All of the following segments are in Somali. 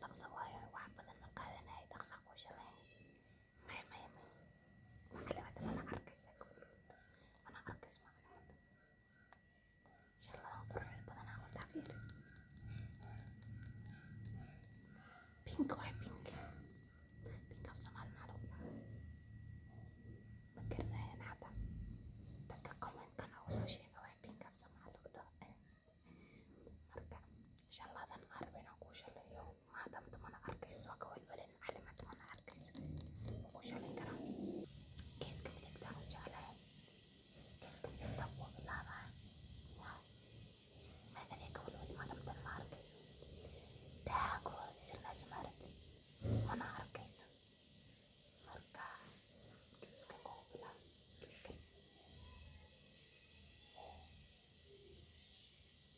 dhaqso waayo wax badan ma qaadanaya dhaqso ku shalayn may macluumaad mana arkaysa mana arkaysa macluumaad inshallah qurux badan aan wada fiir pink waa pink af Soomaali macluumaad ma garanayaan hada dadka comment kana u soo sheega waa pink af Soomaali marka inshallah dan ma rabin aan ku shalayo maadaama mana arkayso ka walwalin macluumaad mana arkayso ku shalayn karaa geeska midigta u jeclahay geeska midigta ku bilaabaa ma adeeg walwalin maadaama ma arkayso taago hoostiisana samaarad mana arkayso marka geeska ku bilaab geeska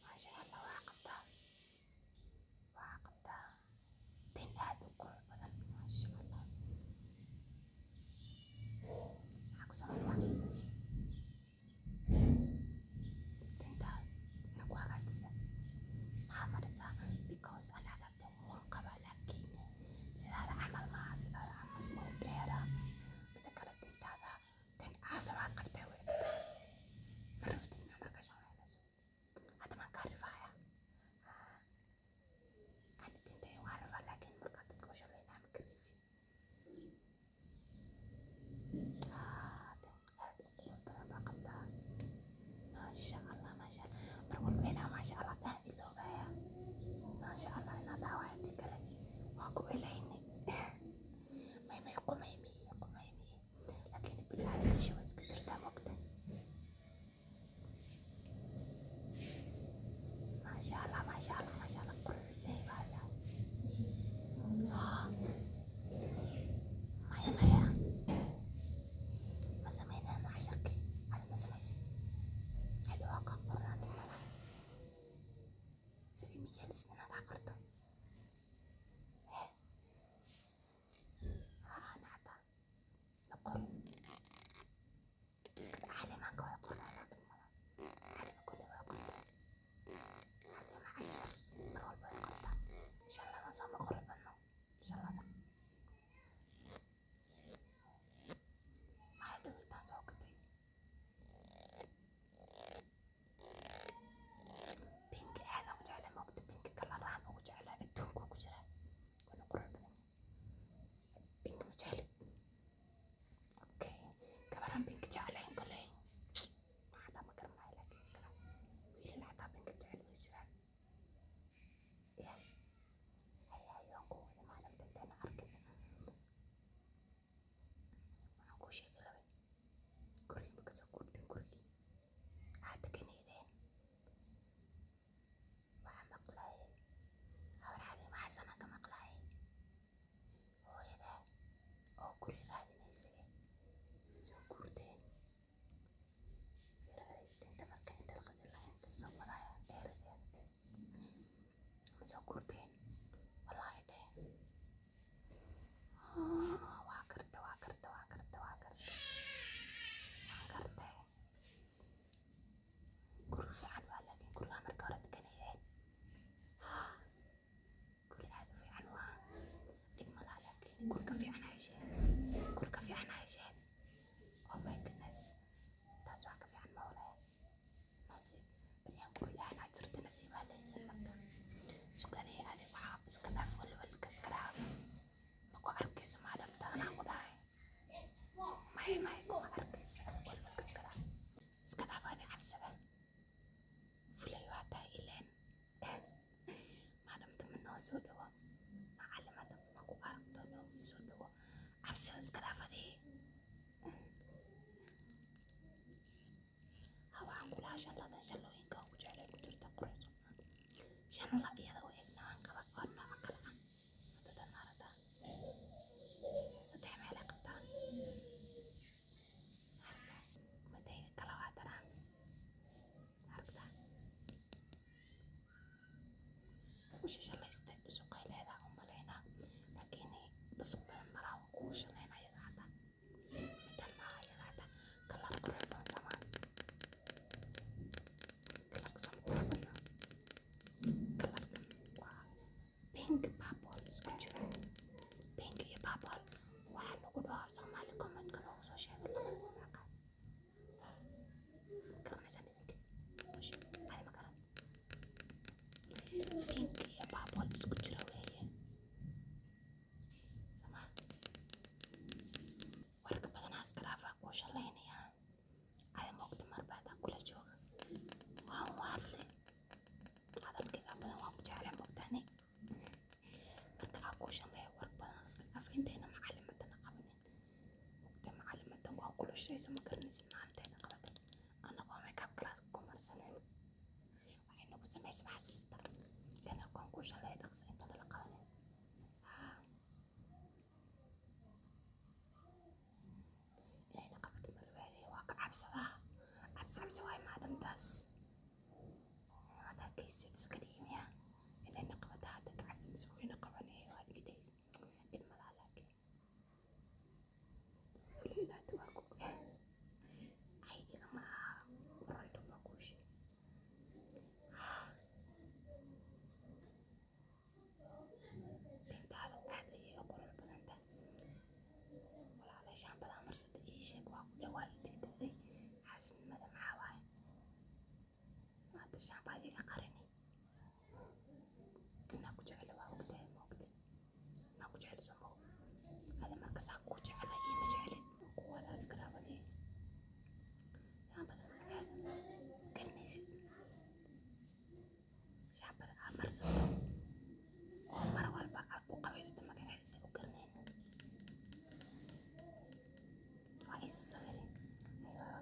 masha Allah waa qabtaa tin aad u qurux badan masha Allah maxaa ku samaysaa tinta ku hagaajisa maxaa maraysaa because anaga tin waan qabaa laakiin sidaada camal maaha sidaada camal oo dheera mida kale tintaada tin caafimaad qabtay wey ma rabtid marka shaqaynayso hadda maan kaa rifaaya ani tintay waan rifaa laakiin marka dadka u shaqaynaa ma ka rifi tin aad u qurux badan baa qabtaa masha Allah mar walba inaa masha Allah dhaha iloobaya masha Allah inaa dhaha waa intii kale waa ku elayni may qumaymi laakiin bilaahi gasho waa iska jirtaa mogta masha Allah qurux leeyahay maya ma samaynayno casharkii hada ma samaysi hadhow waa kaa qornaan mala so imi yeelisid inaad aqarto nacda la qor iska calimaanka way qornaan dhimala calima kulli way qortaa calima cashar mar walba way qortaa inshallah ma soo qori badno inshallah maxaa dhawitaan soo gatay pink aad aan u jeclay moogta pink kalaraan ugu jeclaa adduunka ku jira wana qurux badan pink ma jeclid okay gabaraan pink jeclayn koley maxaa ma garanayo laakiin iskala wiilal xataa pink jecel way jiraan ayaan ku wada maalinta intaan arkay waxaan kuu sheegi rabay gurigi ma kasoo guurteen gurigii waxaad deganeedeen waxaa maqlaayay habar xaliima xasanaa ka maqlaayay hooyada oo guri raadinaysa soo guurteen tinta marka inta laqadi lahaynta soo wadaya dheeradeeda ma soo guurteen wallaahi dheh waa gartay waan gartay guri fiican waa laakiin guriga marka hore deganeedeen guri aad u fiican waa dhib malaha laakiin guri ka fiican haysheen oh my goodness taas wax ka fiican ma ole nasiib baryaan guri la-aan jirta nasiibaa leeyahay marka sugadee adig waxaa iska dhaaf walwalka iska dhaaf ma ku arkayso maadamta anaa ku dhahay may kuma arkayso walwalka iska dhaaf adig cabsada fulay waa tahay ileen maadamta ma noo soo dhawo macalimada ma ku aragto noo soo dhawo cabsida iska dhaaf adii hawaan kulaha shalooyinka ugu jeclay ku jirta qorayso shanla iyada u egnaan qaba oo nooca kale ah dada maarata saddex meel ay qabtaan madayga kala waatana aragta usha shalaysta dhusuqay leedaha u malaynaa laakiin dhusuq badan malaha waa kugu shalayna iyada hada midan maaha iyada hada kalar qurux badan samaan kalarka waa pink purple cabsadaa cabsi waay maadamtaas hadaa kaysid iska dhigmiya inayna qabata hadda ka cabsinaysa wayna qabanaya waa dhigidhays dhib malaa laakiin fuliilaata waa ku ogaa aydiga ma aha waranta ma kuushi tintaada aad ayay u qurux badan tahay walaalay shaambadaa marsata ii sheeg waa ku dhawaa idintaaday xaasidnimada maxaa waaye maanta shaambaad iga qarini inaa ku jecla waa ogtahay moogta inaa ku jecla soo moog ada markasaa kuu jecla iima jeclin kuwadaas garaabadee shaambada magaceeda garanaysid shaambada aad marsato oo mar walba aad ku qabaysato magaceeda say u garanayn waa isa sawirin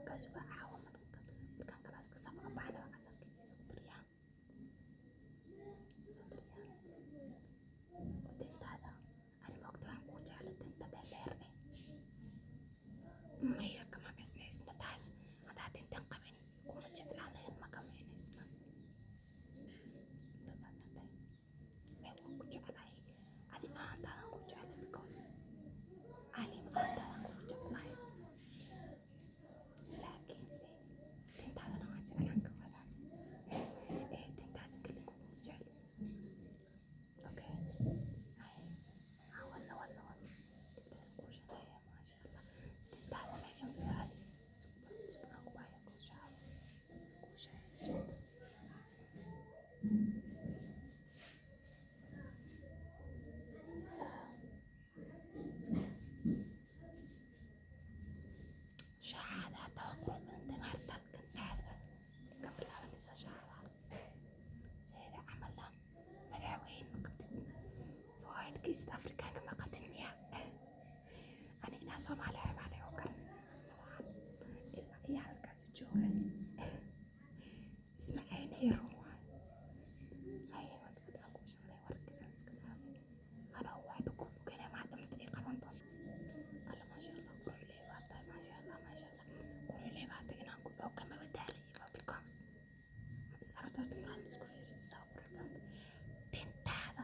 kaasi waa caawa markaan kalaaska saba ka baxna waa casarkiisa u dariyaa soo dariyaa tintaada ani moogta waan kuu jecla tinta dheer maya kama micnaysna taas haddaa tintan qabin kuma jeclaanayn ma ka micnaysna intaasaan dhahay waan ku jeclahay adi ahaantaadan ku jecla because alim ahaantaadan ku jeclahay laakiinse tintaadana waan jeclaan ka wadaa tintaada keli kuma jecli okay walla tintaada kuu shaqeeya maasha allah tintaada meeshan filaali subnaa ku haya kuu shaqeeyso shaacada hataa waa qurux badan tahay maarta halkan dhexda ka bilaabanaysa shaacada seeda camalna madaxweyne ma qabtid foreheadka east africaanka ma qabtid miya ani inaa soomaaliya maale oo garan ilaa iyo halkaasi jooga ismacayna iyo ruuwa haye wadaan kuu shalay warkaan iska dhaafay anoo waxba ku bogana maa dhamta ay qaban doonto alla maasha allah quruxlee baa tahay maasha allah quruxlee baa tahay inaan ku dhaw kamaba daalayaba because masaratoota maraad isku fiirsisaa qurux badan tintaada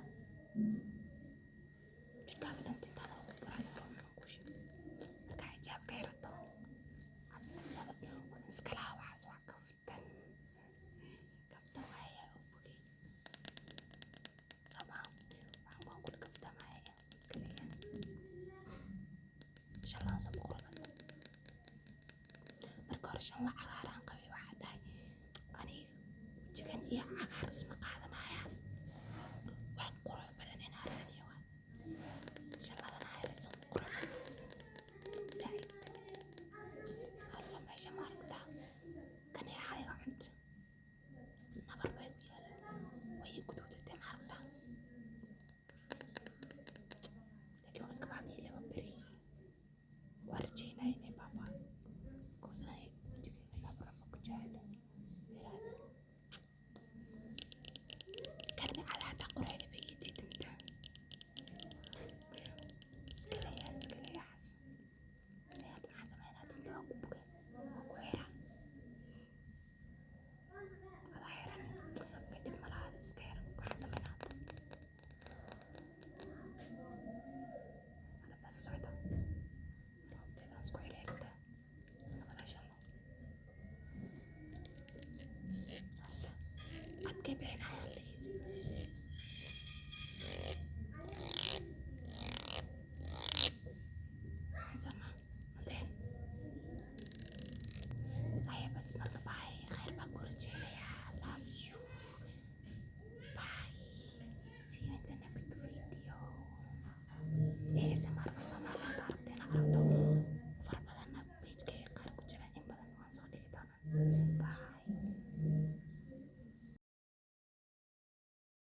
jirkaaga dhan tintaada ugu baraya roomana kuushi marka xijaabka yarato xijaabad waan iskalaa waxaas waa kaftan waaya oo bogay samaa waxaan waan kula kaftamaya iskaleeyaan shallaan soo boqol badan marka hore shan la cagaaraan qabay waxaa dhahay aniga jigan iyo cagaar isma qaadanaya wax qurux badan inaa raadiyo waa shalladan haylayso qurux saaid alla meesha maaragtaa kaneeca iga cunto nabar bay ku yaalaan way i guduudatay maaragtaa laakiin waa iska baxmiyay laba beri waa rajeynaya inay baabaa because anay jigeeda nabarama ku jecla kaneecada hataa quruxda bay ii diidantaa iska leeyaxas hadda maxaa sameynaa tinta waa ku bogay waa ku xiran adaa xiran kadib malaada iska xiran maxaa sameynaa hadda alabtaas ka socda roobteedaan isku xiriirtaa labada shallo adkay bixinaya lihiisa sama madeen ayabas marka